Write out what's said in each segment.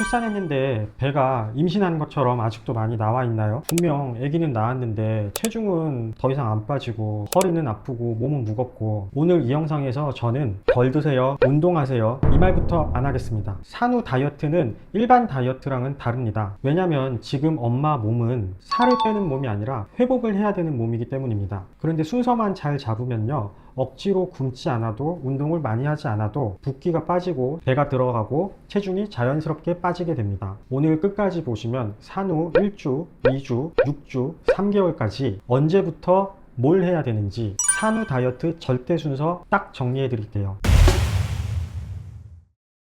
출산했는데 배가 임신한 것처럼 아직도 많이 나와 있나요? 분명 아기는 나왔는데 체중은 더 이상 안 빠지고 허리는 아프고 몸은 무겁고, 오늘 이 영상에서 저는 덜 드세요, 운동하세요 이 말부터 안 하겠습니다. 산후 다이어트는 일반 다이어트랑은 다릅니다. 왜냐면 지금 엄마 몸은 살을 빼는 몸이 아니라 회복을 해야 되는 몸이기 때문입니다. 그런데 순서만 잘 잡으면요, 억지로 굶지 않아도 운동을 많이 하지 않아도 붓기가 빠지고 배가 들어가고 체중이 자연스럽게 빠지게 됩니다. 오늘 끝까지 보시면 산후 1주, 2주, 6주, 3개월까지 언제부터 뭘 해야 되는지 산후 다이어트 절대 순서 딱 정리해 드릴게요.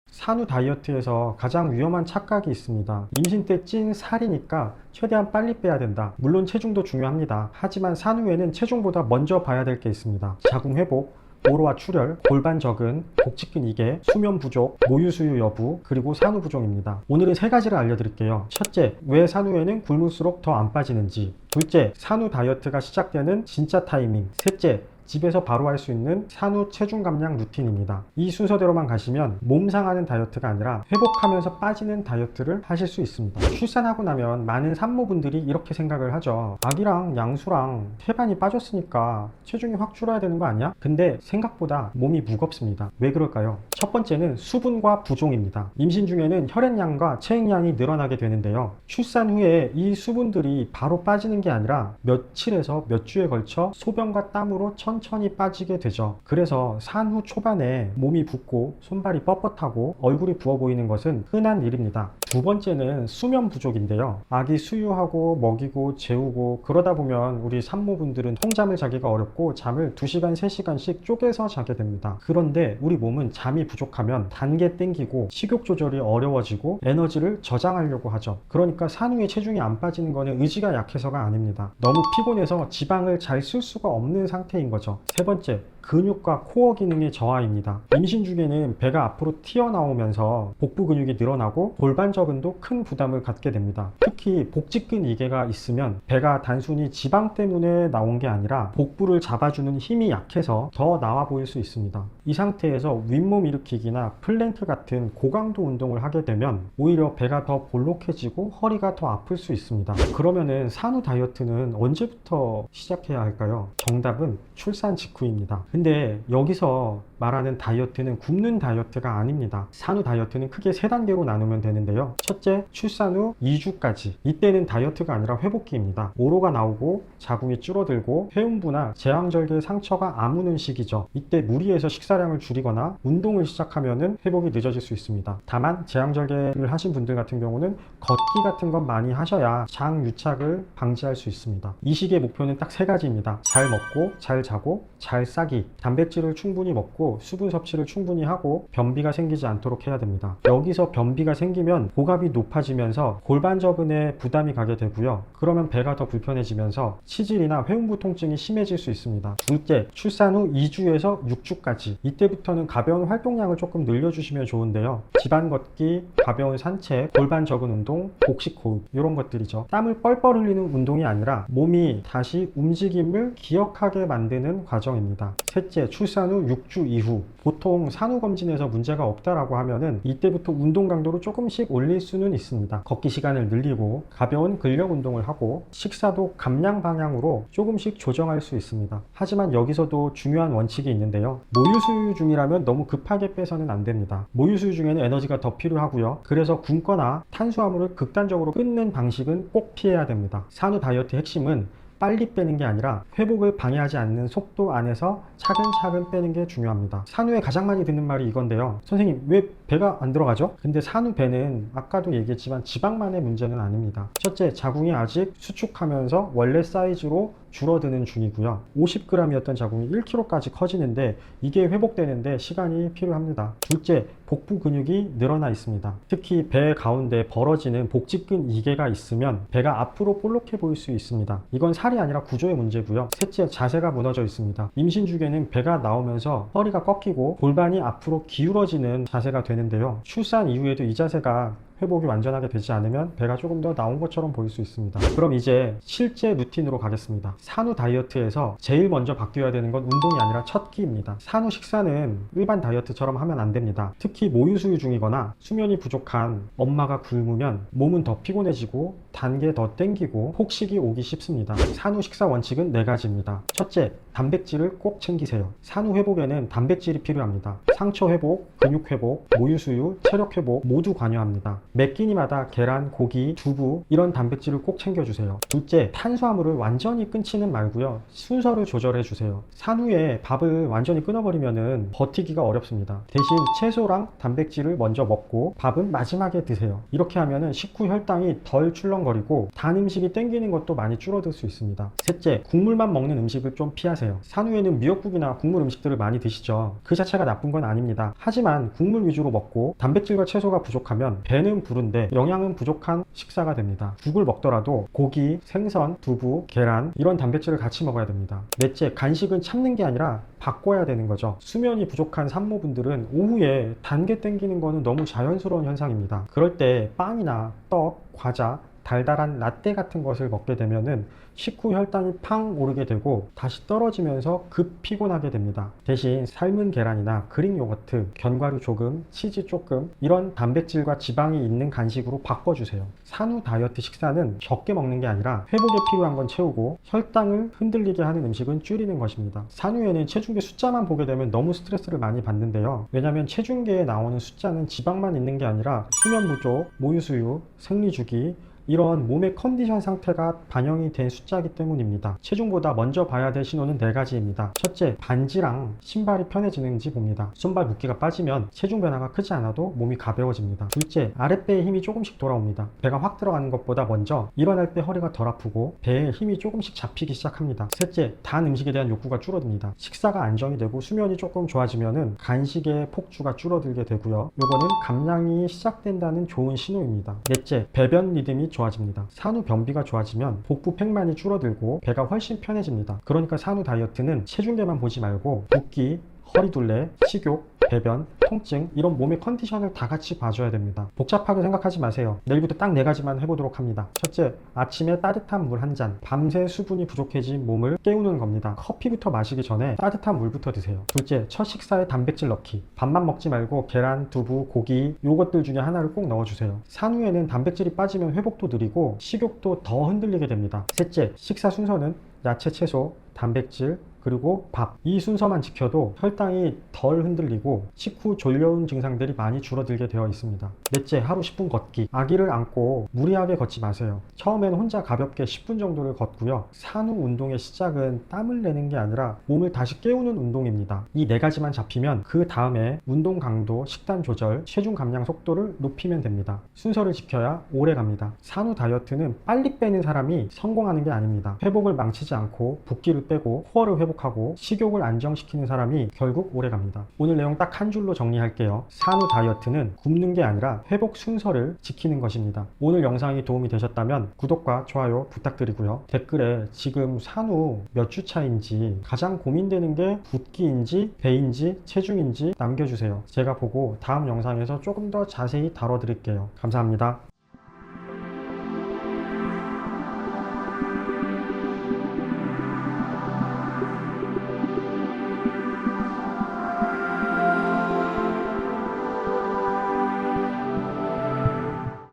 산후 다이어트에서 가장 위험한 착각이 있습니다. 임신 때 찐 살이니까 최대한 빨리 빼야 된다. 물론 체중도 중요합니다. 하지만 산후에는 체중보다 먼저 봐야 될 게 있습니다. 자궁 회복, 오로와 출혈, 골반 적응, 복직근 이개, 수면 부족, 모유 수유 여부, 그리고 산후 부종입니다. 오늘은 세 가지를 알려드릴게요. 첫째, 왜 산후에는 굶을수록 더 안 빠지는지. 둘째, 산후 다이어트가 시작되는 진짜 타이밍. 셋째, 집에서 바로 할 수 있는 산후 체중 감량 루틴입니다. 이 순서대로만 가시면 몸 상하는 다이어트가 아니라 회복하면서 빠지는 다이어트를 하실 수 있습니다. 출산하고 나면 많은 산모분들이 이렇게 생각을 하죠. 아기랑 양수랑 태반이 빠졌으니까 체중이 확 줄어야 되는 거 아니야? 근데 생각보다 몸이 무겁습니다. 왜 그럴까요? 첫 번째는 수분과 부종입니다. 임신 중에는 혈액량과 체액량이 늘어나게 되는데요, 출산 후에 이 수분들이 바로 빠지는 게 아니라 며칠에서 몇 주에 걸쳐 소변과 땀으로 천천히 빠지게 되죠. 그래서 산후 초반에 몸이 붓고 손발이 뻣뻣하고 얼굴이 부어 보이는 것은 흔한 일입니다. 두 번째는 수면 부족인데요, 아기 수유하고 먹이고 재우고 그러다 보면 우리 산모분들은 통잠을 자기가 어렵고 잠을 2시간, 3시간씩 쪼개서 자게 됩니다. 그런데 우리 몸은 잠이 부족하면 단계 땡기고 식욕 조절이 어려워지고 에너지를 저장하려고 하죠. 그러니까 산후에 체중이 안 빠지는 거는 의지가 약해서가 아닙니다. 너무 피곤해서 지방을 잘 쓸 수가 없는 상태인 거죠. 세 번째, 근육과 코어 기능의 저하입니다. 임신 중에는 배가 앞으로 튀어나오면서 복부 근육이 늘어나고 골반 저근도 큰 부담을 갖게 됩니다. 특히 복직근 이개가 있으면 배가 단순히 지방 때문에 나온 게 아니라 복부를 잡아주는 힘이 약해서 더 나와 보일 수 있습니다. 이 상태에서 윗몸 일으키기나 플랭크 같은 고강도 운동을 하게 되면 오히려 배가 더 볼록해지고 허리가 더 아플 수 있습니다. 그러면은 산후 다이어트는 언제부터 시작해야 할까요? 정답은 출산 직후입니다. 근데 여기서 말하는 다이어트는 굶는 다이어트가 아닙니다. 산후 다이어트는 크게 3단계로 나누면 되는데요, 첫째, 출산 후 2주까지. 이때는 다이어트가 아니라 회복기입니다. 오로가 나오고 자궁이 줄어들고 회음부나 제왕절개 상처가 아무는 시기죠. 이때 무리해서 식사량을 줄이거나 운동을 시작하면 회복이 늦어질 수 있습니다. 다만 제왕절개를 하신 분들 같은 경우는 걷기 같은 건 많이 하셔야 장 유착을 방지할 수 있습니다. 이 시기의 목표는 딱 3가지입니다. 잘 먹고 잘 자고 잘 싸기. 단백질을 충분히 먹고 수분 섭취를 충분히 하고 변비가 생기지 않도록 해야 됩니다. 여기서 변비가 생기면 고갑이 높아지면서 골반 저근에 부담이 가게 되고요, 그러면 배가 더 불편해지면서 치질이나 회음부 통증이 심해질 수 있습니다. 둘째, 출산 후 2주에서 6주까지. 이때부터는 가벼운 활동량을 조금 늘려주시면 좋은데요, 집안 걷기, 가벼운 산책, 골반 저근 운동, 복식 호흡 이런 것들이죠. 땀을 뻘뻘 흘리는 운동이 아니라 몸이 다시 움직임을 기억하게 만드는 과정입니다. 셋째, 출산 후 6주 이후. 보통 산후검진에서 문제가 없다라고 하면은 이때부터 운동 강도를 조금씩 올릴 수는 있습니다. 걷기 시간을 늘리고 가벼운 근력 운동을 하고 식사도 감량 방향으로 조금씩 조정할 수 있습니다. 하지만 여기서도 중요한 원칙이 있는데요, 모유 수유 중이라면 너무 급하게 빼서는 안 됩니다. 모유 수유 중에는 에너지가 더 필요하고요, 그래서 굶거나 탄수화물을 극단적으로 끊는 방식은 꼭 피해야 됩니다. 산후 다이어트 핵심은 빨리 빼는 게 아니라 회복을 방해하지 않는 속도 안에서 차근차근 빼는 게 중요합니다. 산후에 가장 많이 듣는 말이 이건데요, 선생님 왜 배가 안 들어가죠? 근데 산후 배는 아까도 얘기했지만 지방만의 문제는 아닙니다. 첫째, 자궁이 아직 수축하면서 원래 사이즈로 줄어드는 중이고요, 50g이었던 자궁이 1kg까지 커지는데 이게 회복되는데 시간이 필요합니다. 둘째, 복부 근육이 늘어나 있습니다. 특히 배 가운데 벌어지는 복직근 이개가 있으면 배가 앞으로 볼록해 보일 수 있습니다. 이건 살이 아니라 구조의 문제고요. 셋째, 자세가 무너져 있습니다. 임신 중에는 배가 나오면서 허리가 꺾이고 골반이 앞으로 기울어지는 자세가 되는데요, 출산 이후에도 이 자세가 회복이 완전하게 되지 않으면 배가 조금 더 나온 것처럼 보일 수 있습니다. 그럼 이제 실제 루틴으로 가겠습니다. 산후 다이어트에서 제일 먼저 바뀌어야 되는 건 운동이 아니라 첫 끼입니다. 산후 식사는 일반 다이어트처럼 하면 안 됩니다. 특히 모유수유 중이거나 수면이 부족한 엄마가 굶으면 몸은 더 피곤해지고 단계 더 땡기고 폭식이 오기 쉽습니다. 산후 식사 원칙은 4가지입니다. 첫째, 단백질을 꼭 챙기세요. 산후 회복에는 단백질이 필요합니다. 상처 회복, 근육 회복, 모유수유, 체력 회복 모두 관여합니다. 매 끼니마다 계란, 고기, 두부 이런 단백질을 꼭 챙겨주세요. 둘째, 탄수화물을 완전히 끊지는 말고요. 순서를 조절해 주세요. 산후에 밥을 완전히 끊어버리면 버티기가 어렵습니다. 대신 채소랑 단백질을 먼저 먹고 밥은 마지막에 드세요. 이렇게 하면 식후 혈당이 덜 출렁거리고 단 음식이 땡기는 것도 많이 줄어들 수 있습니다. 셋째, 국물만 먹는 음식을 좀 피하세요. 산후에는 미역국이나 국물 음식들을 많이 드시죠. 그 자체가 나쁜 건 아닙니다. 하지만 국물 위주로 먹고 단백질과 채소가 부족하면 배는 부른데 영양은 부족한 식사가 됩니다. 국을 먹더라도 고기, 생선, 두부, 계란 이런 단백질을 같이 먹어야 됩니다. 넷째, 간식은 참는 게 아니라 바꿔야 되는 거죠. 수면이 부족한 산모분들은 오후에 단계 땡기는 거는 너무 자연스러운 현상입니다. 그럴 때 빵이나 떡, 과자, 달달한 라떼 같은 것을 먹게 되면은 식후 혈당이 팡 오르게 되고 다시 떨어지면서 급 피곤하게 됩니다. 대신 삶은 계란이나 그릭 요거트, 견과류 조금, 치즈 조금 이런 단백질과 지방이 있는 간식으로 바꿔주세요. 산후 다이어트 식사는 적게 먹는 게 아니라 회복에 필요한 건 채우고 혈당을 흔들리게 하는 음식은 줄이는 것입니다. 산후에는 체중계 숫자만 보게 되면 너무 스트레스를 많이 받는데요. 왜냐하면 체중계에 나오는 숫자는 지방만 있는 게 아니라 수면 부족, 모유수유, 생리주기 이런 몸의 컨디션 상태가 반영이 된 숫자이기 때문입니다. 체중보다 먼저 봐야 될 신호는 4가지입니다. 첫째, 반지랑 신발이 편해지는지 봅니다. 손발 붓기가 빠지면 체중 변화가 크지 않아도 몸이 가벼워집니다. 둘째, 아랫배에 힘이 조금씩 돌아옵니다. 배가 확 들어가는 것보다 먼저 일어날 때 허리가 덜 아프고 배에 힘이 조금씩 잡히기 시작합니다. 셋째, 단 음식에 대한 욕구가 줄어듭니다. 식사가 안정이 되고 수면이 조금 좋아지면은 간식의 폭주가 줄어들게 되고요. 요거는 감량이 시작된다는 좋은 신호입니다. 넷째, 배변 리듬이 좋아집니다. 산후 변비가 좋아지면 복부 팽만이 줄어들고 배가 훨씬 편해집니다. 그러니까 산후 다이어트는 체중계만 보지 말고 붓기, 허리둘레, 식욕, 배변, 통증 이런 몸의 컨디션을 다 같이 봐줘야 됩니다. 복잡하게 생각하지 마세요. 내일부터 딱 4가지만 해보도록 합니다. 첫째, 아침에 따뜻한 물 한 잔. 밤새 수분이 부족해진 몸을 깨우는 겁니다. 커피부터 마시기 전에 따뜻한 물부터 드세요. 둘째, 첫 식사에 단백질 넣기. 밥만 먹지 말고 계란, 두부, 고기 요것들 중에 하나를 꼭 넣어주세요. 산후에는 단백질이 빠지면 회복도 느리고 식욕도 더 흔들리게 됩니다. 셋째, 식사 순서는 야채, 채소, 단백질, 그리고 밥. 이 순서만 지켜도 혈당이 덜 흔들리고 식후 졸려온 증상들이 많이 줄어들게 되어 있습니다. 넷째, 하루 10분 걷기. 아기를 안고 무리하게 걷지 마세요. 처음에는 혼자 가볍게 10분 정도를 걷고요. 산후 운동의 시작은 땀을 내는 게 아니라 몸을 다시 깨우는 운동입니다. 이 4가지만 잡히면 그 다음에 운동 강도, 식단 조절, 체중 감량 속도를 높이면 됩니다. 순서를 지켜야 오래 갑니다. 산후 다이어트는 빨리 빼는 사람이 성공하는 게 아닙니다. 회복을 망치지 않고 붓기를 빼고 코어를 회복하고 식욕을 안정시키는 사람이 결국 오래 갑니다. 오늘 내용 딱 한 줄로 정리할게요. 산후 다이어트는 굶는 게 아니라 회복 순서를 지키는 것입니다. 오늘 영상이 도움이 되셨다면 구독과 좋아요 부탁드리고요. 댓글에 지금 산후 몇 주 차인지 가장 고민되는 게 붓기인지 배인지 체중인지 남겨주세요. 제가 보고 다음 영상에서 조금 더 자세히 다뤄드릴게요. 감사합니다.